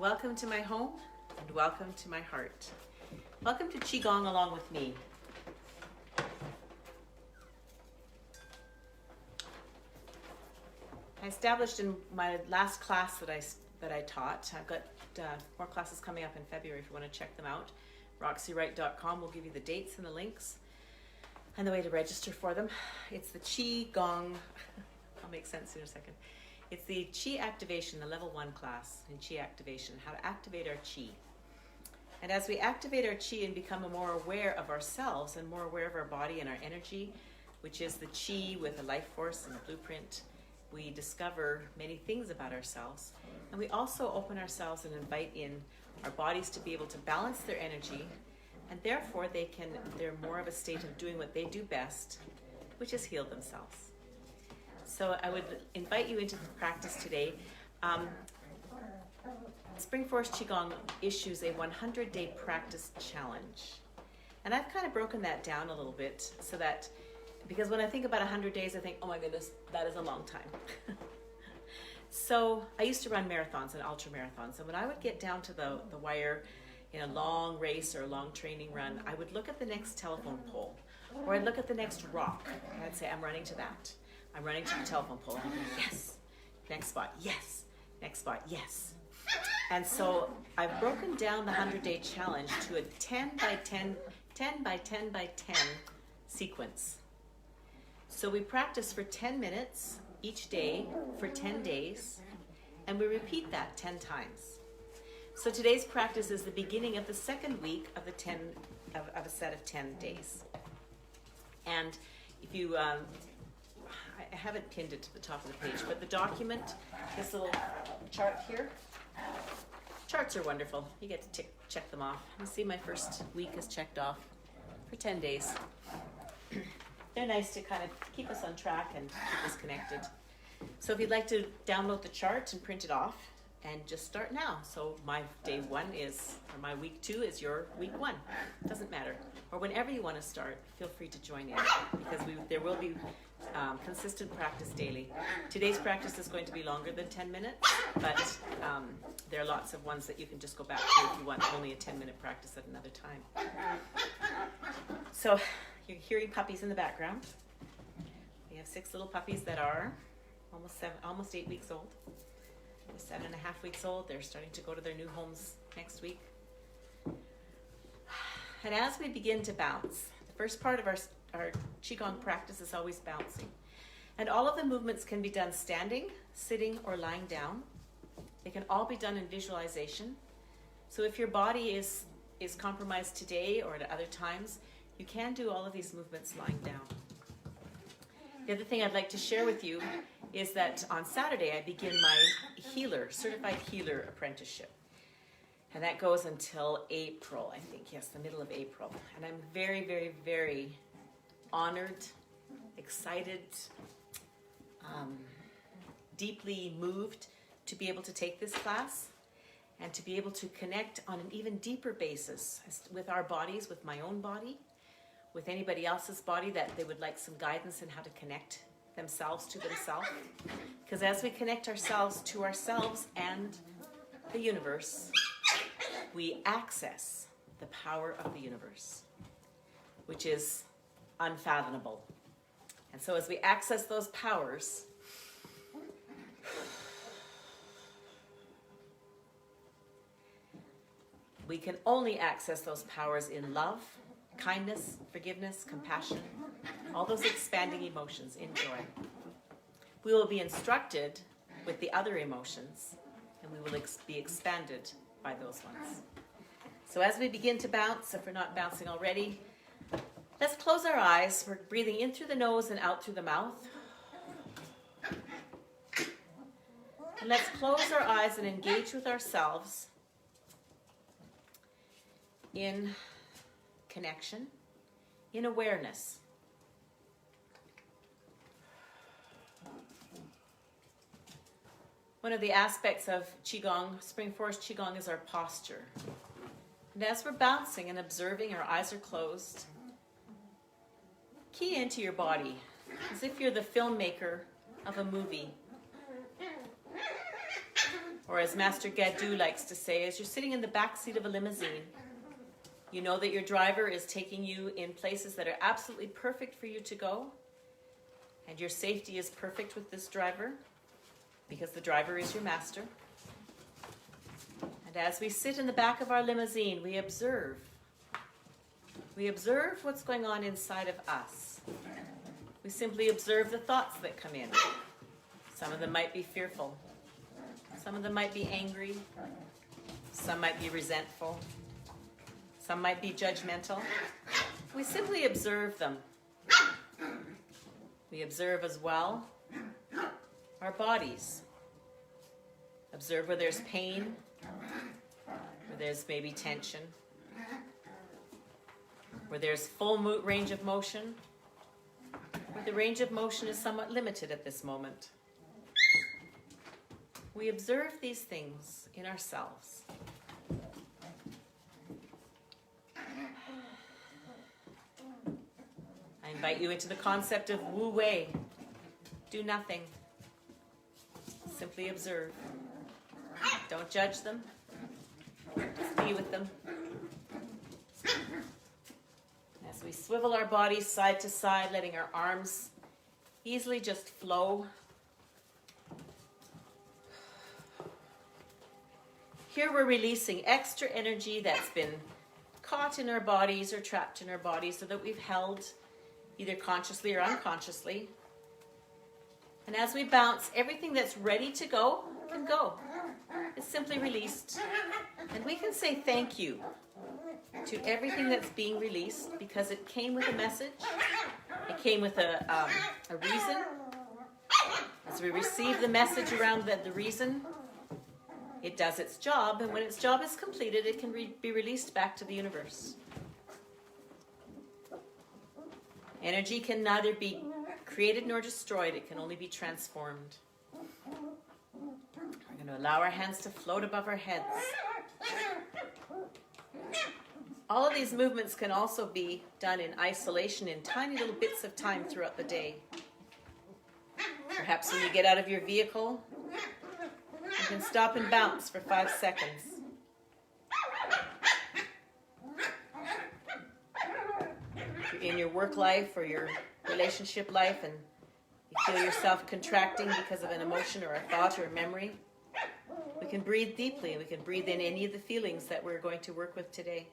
Welcome to my home and welcome to my heart. Welcome to Qigong along with me. I established in my last class that I taught. I've got more classes coming up in February if you want to check them out. RoxyWright.com will give you the dates and the links and the way to register for them. It's the Qigong. I'll make sense in a second. It's the Qi activation, the level 1 class in Qi activation, how to activate our Qi. And as we activate our Qi and become more aware of ourselves and more aware of our body and our energy, which is the Qi with a life force and a blueprint, we discover many things about ourselves. And we also open ourselves and invite in our bodies to be able to balance their energy, and therefore they're more of a state of doing what they do best, which is heal themselves. So I would invite you into the practice today. Spring Forest Qigong issues a 100-day practice challenge. And I've kind of broken that down a little bit so that, because when I think about 100 days, I think, oh my goodness, that is a long time. So I used to run marathons and ultra marathons. And when I would get down to the wire in a long race or a long training run, I would look at the next telephone pole, or I'd look at the next rock, and I'd say, I'm running to that. I'm running to the telephone pole. And I'd go, yes. Next spot, yes. Next spot, yes. And so I've broken down the 100-day challenge to a 10 by 10 by 10 by 10 sequence. So we practice for 10 minutes each day for 10 days, and we repeat that 10 times. So today's practice is the beginning of the second week of the of a set of 10 days. And if you I haven't pinned it to the top of the page, but the document, this little chart here, charts are wonderful. You get to check them off. You see my first week is checked off for 10 days. They're nice to kind of keep us on track and keep us connected. So if you'd like to download the chart and print it off, and just start now. So my day 1 is, or my week 2 is your week 1. Doesn't matter. Or whenever you want to start, feel free to join in, because there will be consistent practice daily. Today's practice is going to be longer than 10 minutes, but there are lots of ones that you can just go back to if you want only a 10-minute practice at another time. So you're hearing puppies in the background. We have 6 little puppies that are almost 8 weeks old. They're 7.5 weeks old. They're starting to go to their new homes next week. And as we begin to bounce, the first part of our Qigong practice is always bouncing. And all of the movements can be done standing, sitting, or lying down. They can all be done in visualization. So if your body is compromised today or at other times, you can do all of these movements lying down. The other thing I'd like to share with you is that on Saturday I begin my certified healer apprenticeship. And that goes until April, I think, yes, the middle of April. And I'm very, very, very honored, excited, deeply moved to be able to take this class and to be able to connect on an even deeper basis with our bodies, with my own body, with anybody else's body that they would like some guidance in how to connect themselves to themselves. Because as we connect ourselves to ourselves and the universe, we access the power of the universe, which is unfathomable. And so as we access those powers, we can only access those powers in love, kindness, forgiveness, compassion, all those expanding emotions in joy. We will be instructed with the other emotions, and we will be expanded by those ones. So as we begin to bounce, if we're not bouncing already, let's close our eyes. We're breathing in through the nose and out through the mouth. And let's close our eyes and engage with ourselves in connection, in awareness. One of the aspects of Qigong, Spring Forest Qigong, is our posture. And as we're bouncing and observing, our eyes are closed, key into your body as if you're the filmmaker of a movie. Or as Master Gaddu likes to say, as you're sitting in the back seat of a limousine, you know that your driver is taking you in places that are absolutely perfect for you to go. And your safety is perfect with this driver, because the driver is your master. And as we sit in the back of our limousine, we observe. We observe what's going on inside of us. We simply observe the thoughts that come in. Some of them might be fearful. Some of them might be angry. Some might be resentful. Some might be judgmental. We simply observe them. We observe as well our bodies. Observe where there's pain, where there's maybe tension, where there's full range of motion, where the range of motion is somewhat limited at this moment. We observe these things in ourselves. I invite you into the concept of Wu Wei. Do nothing. Simply observe. Don't judge them. Just be with them. As we swivel our bodies side to side, letting our arms easily just flow. Here we're releasing extra energy that's been caught in our bodies or trapped in our bodies, so that we've held either consciously or unconsciously. And as we bounce, everything that's ready to go can go. It's simply released. And we can say thank you to everything that's being released, because it came with a message. It came with a reason. As we receive the message around the reason, it does its job, and when its job is completed, it can be released back to the universe. Energy can neither be created nor destroyed. It can only be transformed. We're going to allow our hands to float above our heads. All of these movements can also be done in isolation, in tiny little bits of time throughout the day. Perhaps when you get out of your vehicle, you can stop and bounce for 5 seconds. If you're in your work life or your relationship life and you feel yourself contracting because of an emotion or a thought or a memory, we can breathe deeply, and we can breathe in any of the feelings that we're going to work with today.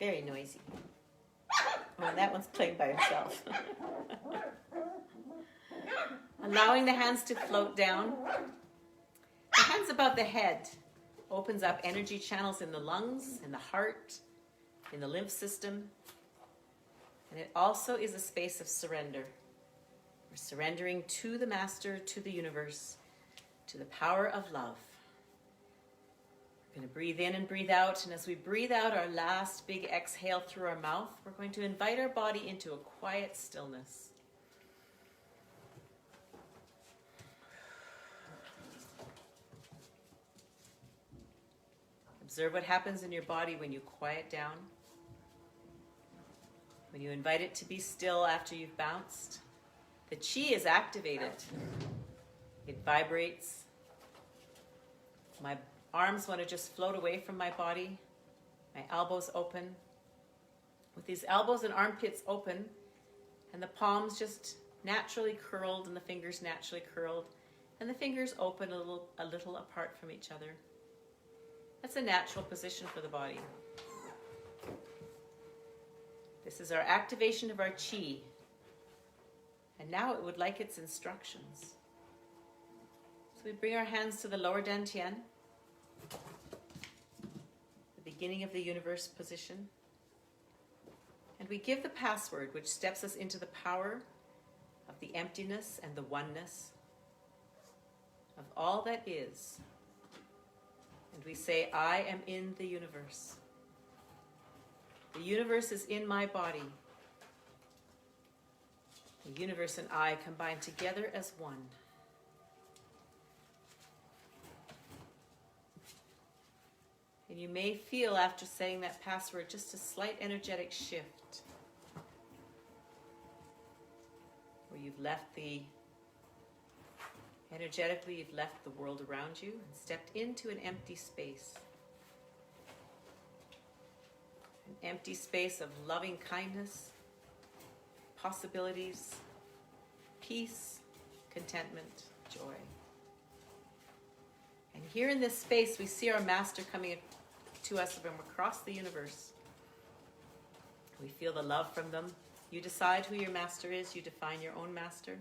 Very noisy. Oh, and that one's playing by himself. Allowing the hands to float down. The hands above the head opens up energy channels in the lungs, in the heart, in the lymph system. And it also is a space of surrender. We're surrendering to the Master, to the universe, to the power of love. We're going to breathe in and breathe out. And as we breathe out our last big exhale through our mouth, we're going to invite our body into a quiet stillness. Observe what happens in your body when you quiet down. When you invite it to be still after you've bounced, the chi is activated. It vibrates. My arms want to just float away from my body. My elbows open. With these elbows and armpits open, and the palms just naturally curled, and the fingers naturally curled, and the fingers open a little apart from each other. That's a natural position for the body. This is our activation of our chi. And now it would like its instructions. So we bring our hands to the lower dantian, the beginning of the universe position. And we give the password, which steps us into the power of the emptiness and the oneness of all that is. And we say, I am in the universe. The universe is in my body. The universe and I combine together as one. And you may feel after saying that password just a slight energetic shift, where energetically you've left the world around you and stepped into an empty space. An empty space of loving kindness, possibilities, peace, contentment, joy. And here in this space, we see our master coming to us from across the universe. We feel the love from them. You decide who your master is. You define your own master.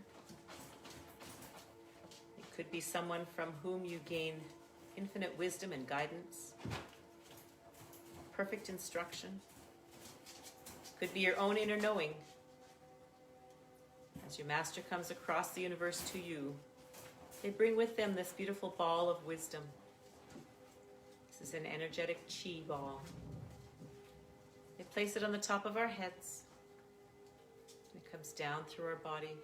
It could be someone from whom you gain infinite wisdom and guidance, perfect instruction. Could be your own inner knowing. As your master comes across the universe to you, they bring with them this beautiful ball of wisdom. This is an energetic Qi ball. They place it on the top of our heads. It comes down through our body,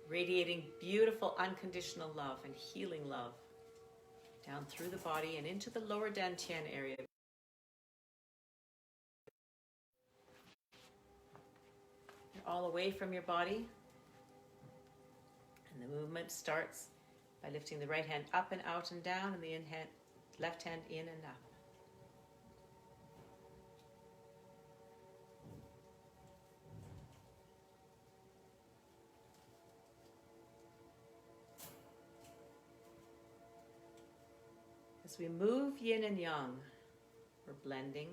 radiating beautiful unconditional love and healing love down through the body and into the lower dantian area. All away from your body. And the movement starts by lifting the right hand up and out and down, and the left hand in and up. As we move yin and yang, we're blending.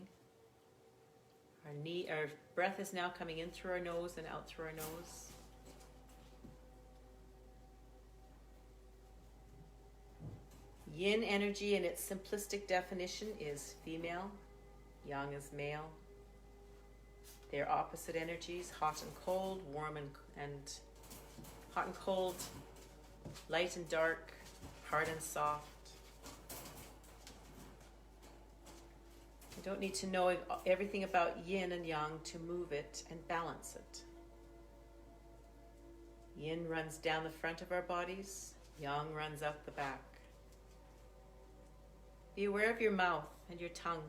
Our breath is now coming in through our nose and out through our nose. Yin energy in its simplistic definition is female, yang is male. They are opposite energies, hot and cold, warm and hot and cold, light and dark, hard and soft. You don't need to know everything about yin and yang to move it and balance it. Yin runs down the front of our bodies, yang runs up the back. Be aware of your mouth and your tongue.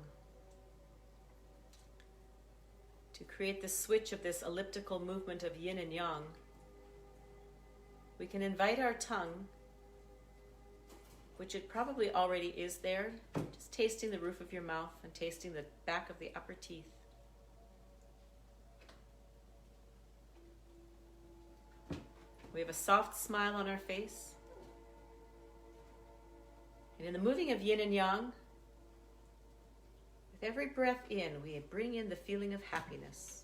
To create the switch of this elliptical movement of yin and yang, we can invite our tongue, which it probably already is there, just tasting the roof of your mouth and tasting the back of the upper teeth. We have a soft smile on our face. And in the moving of yin and yang, with every breath in, we bring in the feeling of happiness.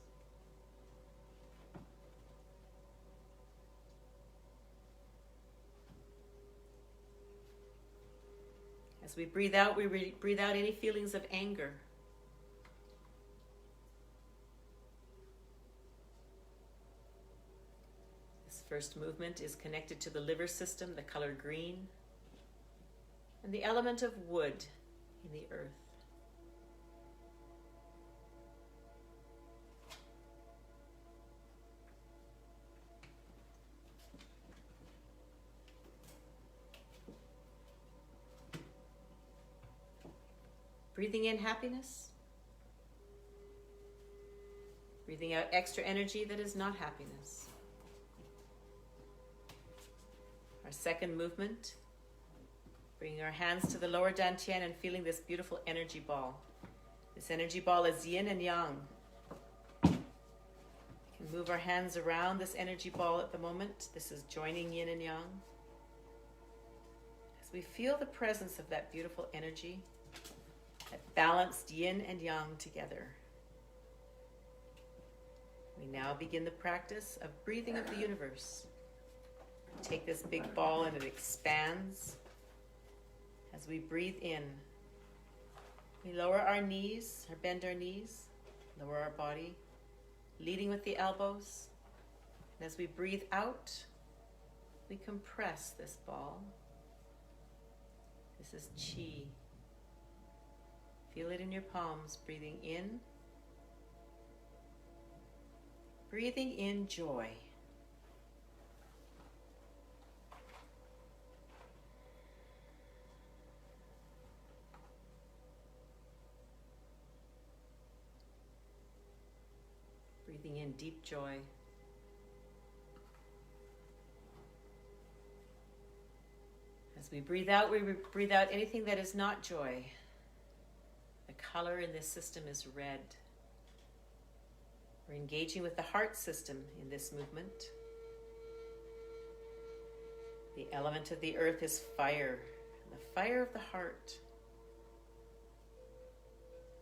As we breathe out, we breathe out any feelings of anger. This first movement is connected to the liver system, the color green, and the element of wood in the earth. Breathing in happiness. Breathing out extra energy that is not happiness. Our second movement, bringing our hands to the lower dantian and feeling this beautiful energy ball. This energy ball is yin and yang. We can move our hands around this energy ball at the moment. This is joining yin and yang. As we feel the presence of that beautiful energy, that balanced yin and yang together. We now begin the practice of breathing of the universe. Take this big ball and it expands. As we breathe in, we lower our knees, or bend our knees, lower our body, leading with the elbows. And as we breathe out, we compress this ball. This is Qi. Feel it in your palms, breathing in. Breathing in joy. Breathing in deep joy. As we breathe out anything that is not joy. The color in this system is red. We're engaging with the heart system in this movement. The element of the earth is fire. The fire of the heart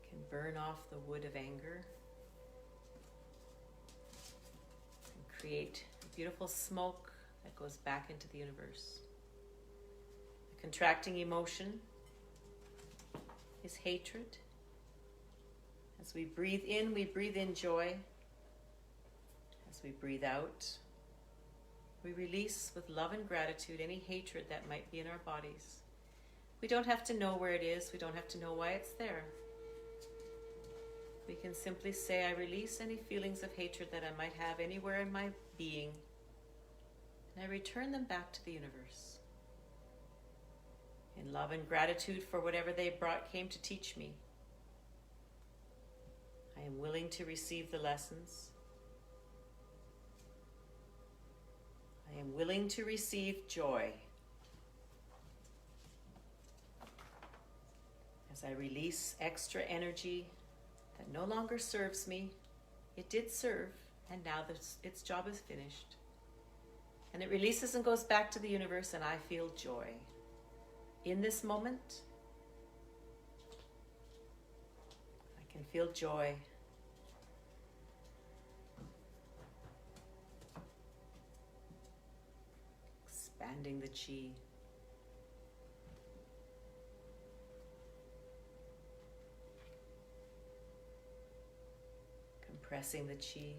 can burn off the wood of anger and create a beautiful smoke that goes back into the universe. The contracting emotion is hatred. As we breathe in joy. As we breathe out, we release with love and gratitude any hatred that might be in our bodies. We don't have to know where it is. We don't have to know why it's there. We can simply say, I release any feelings of hatred that I might have anywhere in my being, and I return them back to the universe. In love and gratitude for whatever they came to teach me. I am willing to receive the lessons. I am willing to receive joy. As I release extra energy that no longer serves me, it did serve, and now its job is finished. And it releases and goes back to the universe, and I feel joy. In this moment, I can feel joy. Expanding the chi. Compressing the chi.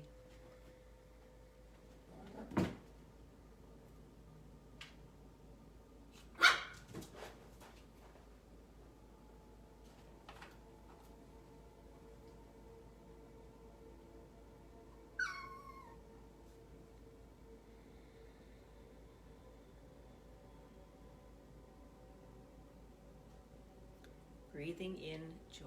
Breathing in joy.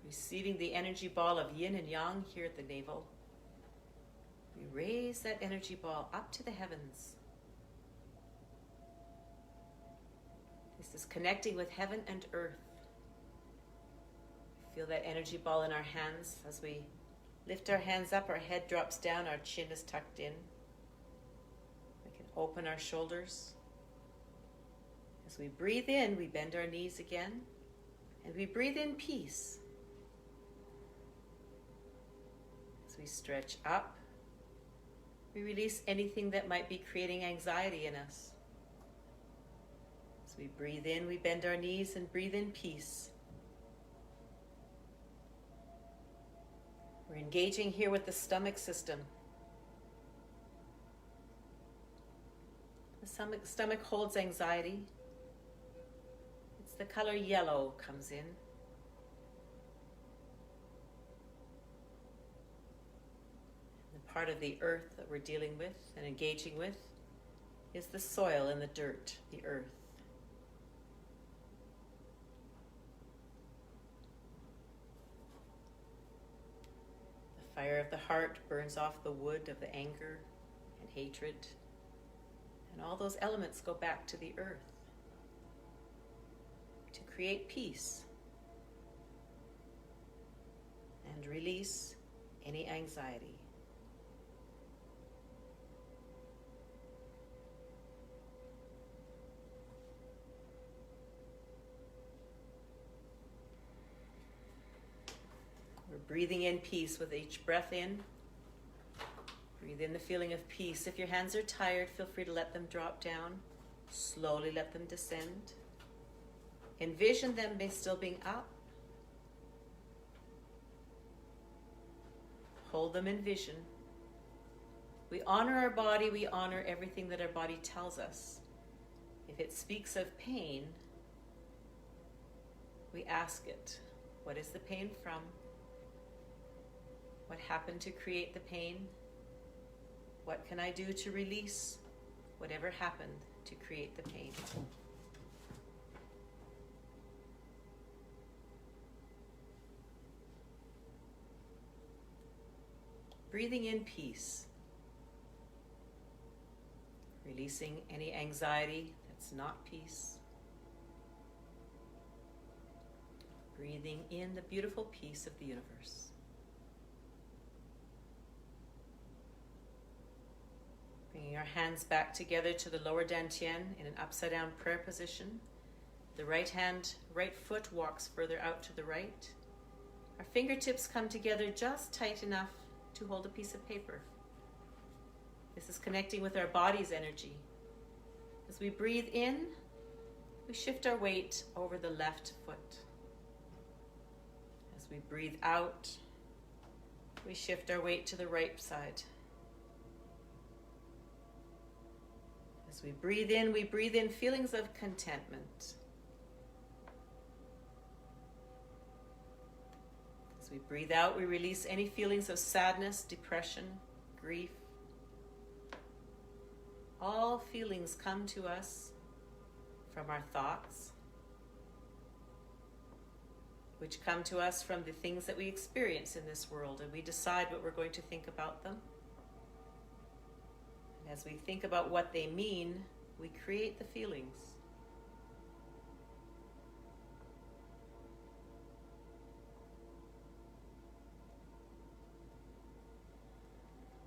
Receiving the energy ball of yin and yang here at the navel. We raise that energy ball up to the heavens. This is connecting with heaven and earth. Feel that energy ball in our hands. As we lift our hands up, our head drops down, our chin is tucked in. We can open our shoulders. As we breathe in, we bend our knees again, and we breathe in peace. As we stretch up, we release anything that might be creating anxiety in us. As we breathe in, we bend our knees and breathe in peace. We're engaging here with the stomach system. The stomach holds anxiety. It's the color yellow comes in. The part of the earth that we're dealing with and engaging with is the soil and the dirt, the earth. Fire of the heart burns off the wood of the anger and hatred, and all those elements go back to the earth to create peace and release any anxiety. Breathing in peace with each breath in. Breathe in the feeling of peace. If your hands are tired, feel free to let them drop down. Slowly let them descend. Envision them still being up. Hold them in vision. We honor our body. We honor everything that our body tells us. If it speaks of pain, we ask it, what is the pain from? What happened to create the pain? What can I do to release whatever happened to create the pain? Breathing in peace. Releasing any anxiety that's not peace. Breathing in the beautiful peace of the universe. Bringing our hands back together to the lower dantian in an upside down prayer position. The right foot walks further out to the right. Our fingertips come together just tight enough to hold a piece of paper. This is connecting with our body's energy. As we breathe in, we shift our weight over the left foot. As we breathe out, we shift our weight to the right side. As we breathe in feelings of contentment. As we breathe out, we release any feelings of sadness, depression, grief. All feelings come to us from our thoughts, which come to us from the things that we experience in this world, and we decide what we're going to think about them. And as we think about what they mean, we create the feelings.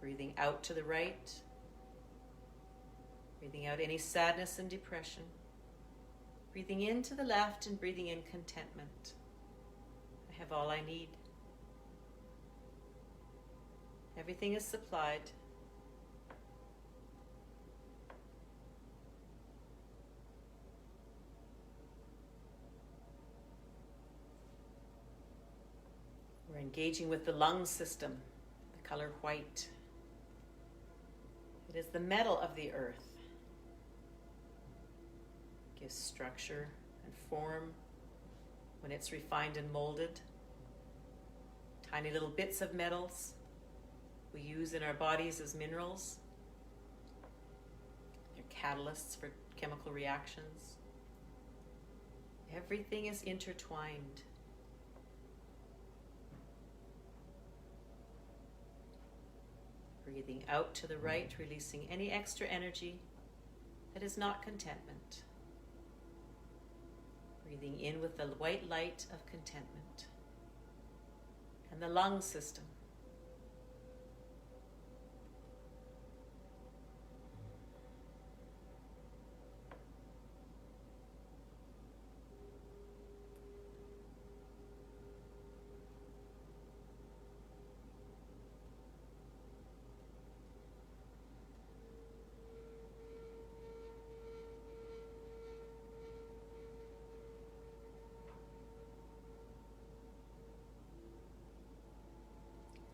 Breathing out to the right. Breathing out any sadness and depression. Breathing in to the left and breathing in contentment. I have all I need. Everything is supplied. We're engaging with the lung system, the color white. It is the metal of the earth. It gives structure and form when it's refined and molded. Tiny little bits of metals we use in our bodies as minerals. They're catalysts for chemical reactions. Everything is intertwined. Breathing out to the right, releasing any extra energy that is not contentment. Breathing in with the white light of contentment. And the lung system.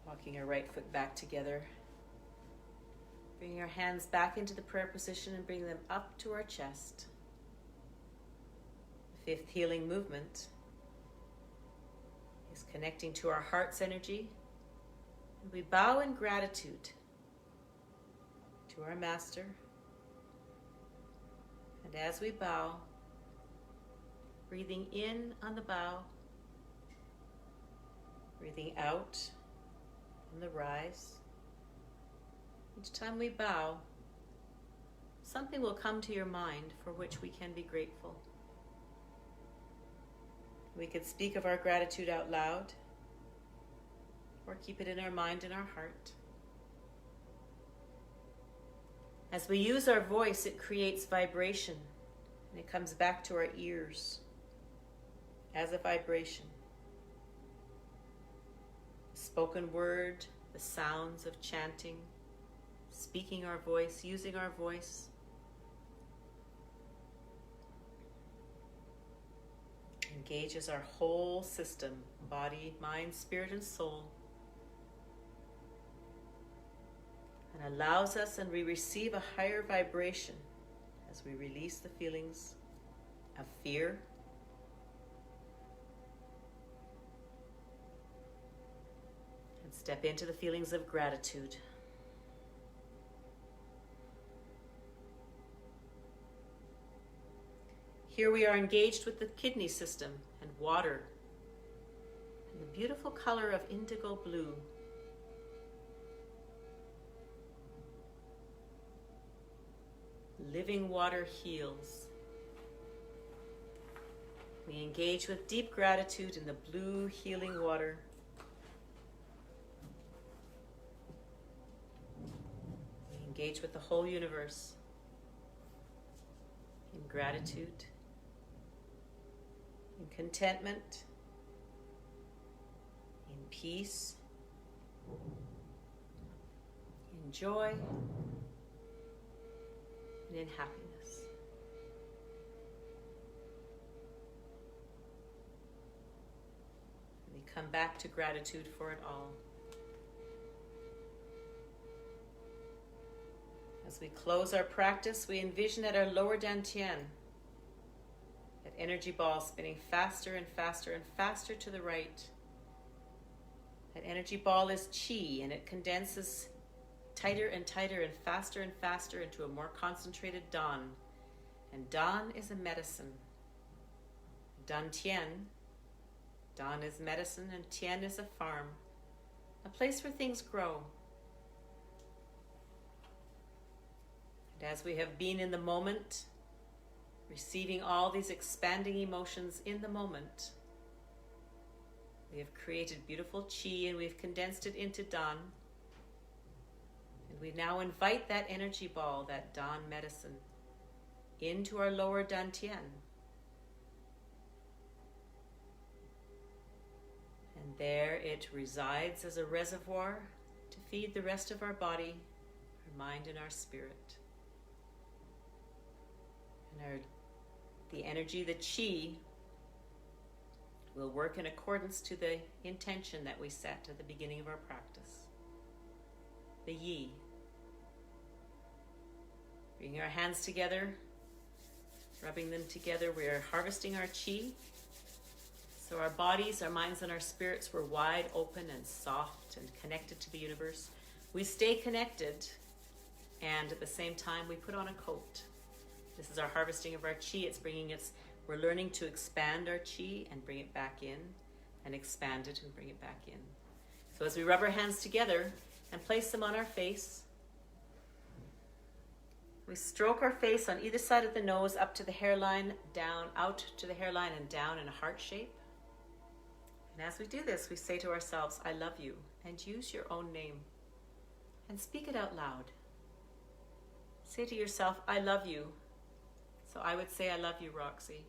Walking our right foot back together. Bringing our hands back into the prayer position and bringing them up to our chest. The fifth healing movement is connecting to our heart's energy. And we bow in gratitude to our Master. And as we bow, breathing in on the bow, breathing out on the rise. Each time we bow, something will come to your mind for which we can be grateful. We could speak of our gratitude out loud, or keep it in our mind and our heart. As we use our voice, it creates vibration, and it comes back to our ears as a vibration. Spoken word, the sounds of chanting, speaking our voice, using our voice. Engages our whole system, body, mind, spirit, and soul. And allows us, and we receive a higher vibration as we release the feelings of fear, and step into the feelings of gratitude. Here we are engaged with the kidney system and water, and the beautiful color of indigo blue. living water heals. We engage with deep gratitude in the blue healing water. We engage with the whole universe in gratitude, in contentment, in peace, in joy, and in happiness. And we come back to gratitude for it all. As we close our practice, we envision at our lower dantian that energy ball spinning faster and faster and faster to the right. That energy ball is qi, and it condenses tighter and tighter and faster into a more concentrated dan. And dan is a medicine. Dantian, dan is medicine and tian is a farm, a place where things grow. And as we have been in the moment, receiving all these expanding emotions in the moment, we have created beautiful qi and we've condensed it into dan. And we now invite that energy ball, that dan medicine, into our lower dantian. And there it resides as a reservoir to feed the rest of our body, our mind, and our spirit. And the energy, the qi, will work in accordance to the intention that we set at the beginning of our practice. The yi. Bringing our hands together, rubbing them together, we are harvesting our qi. So our bodies, our minds, and our spirits were wide open and soft and connected to the universe. We stay connected, and at the same time we put on a coat. This is our harvesting of our qi. It's bringing us, we're learning to expand our qi and bring it back in, and expand it and bring it back in. So as we rub our hands together and place them on our face, we stroke our face on either side of the nose up to the hairline, down, out to the hairline, and down in a heart shape. And as we do this, we say to ourselves, I love you, and use your own name and speak it out loud. Say to yourself, I love you. So I would say, I love you, Roxy.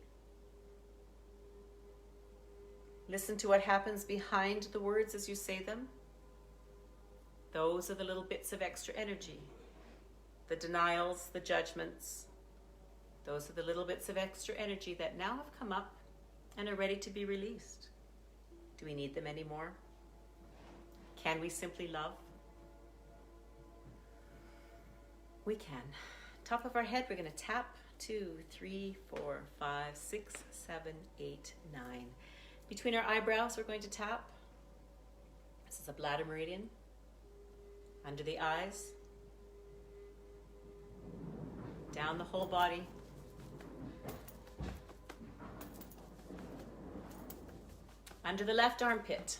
Listen to what happens behind the words as you say them. Those are the little bits of extra energy. The denials, the judgments. Those are the little bits of extra energy that now have come up and are ready to be released. Do we need them anymore? Can we simply love? We can. Top of our head, we're going to tap 2, 3, 4, 5, 6, 7, 8, 9. Between our eyebrows, we're going to tap. This is a bladder meridian. Under the eyes. Down the whole body. Under the left armpit.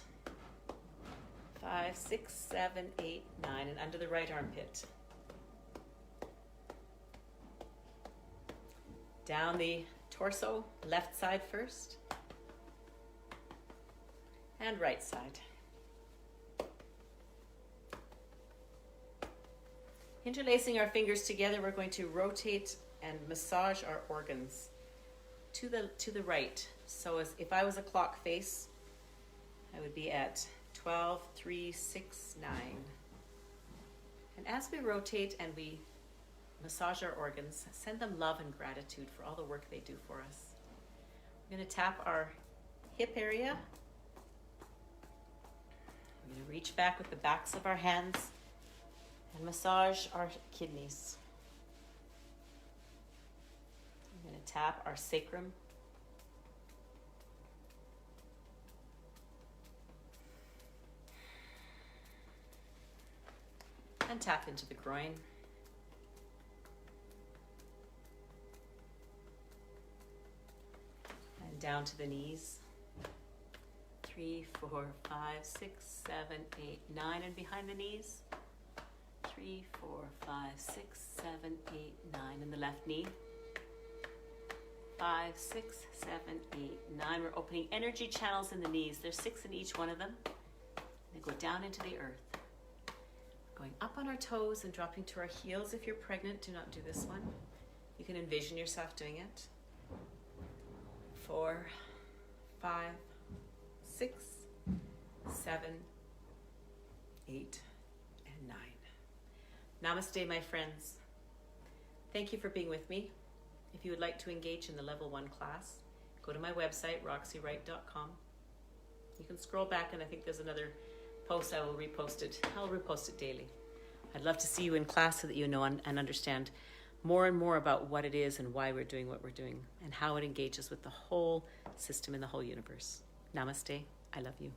5, 6, 7, 8, 9. And under the right armpit. Down the torso, left side first. And right side. Interlacing our fingers together, we're going to rotate and massage our organs to the right. So if I was a clock face, I would be at 12, 3, 6, 9. And as we rotate and we massage our organs, send them love and gratitude for all the work they do for us. We're going to tap our hip area. We're going to reach back with the backs of our hands and massage our kidneys. I'm going to tap our sacrum. And tap into the groin. And down to the knees. 3, 4, 5, 6, 7, 8, 9. And behind the knees. 3, 4, 5, 6, 7, 8, 9. And the left knee. 5, 6, 7, 8, 9. We're opening energy channels in the knees. There's 6 in each one of them. They go down into the earth. Going up on our toes and dropping to our heels. If you're pregnant, do not do this one. You can envision yourself doing it. 4, 5, 6, 7, 8, and 9. Namaste, my friends. Thank you for being with me. If you would like to engage in the level 1 class, go to my website, roxywright.com. You can scroll back and I think there's another post. I will repost it. I'll repost it daily. I'd love to see you in class so that you know and understand more and more about what it is and why we're doing what we're doing and how it engages with the whole system and the whole universe. Namaste. I love you.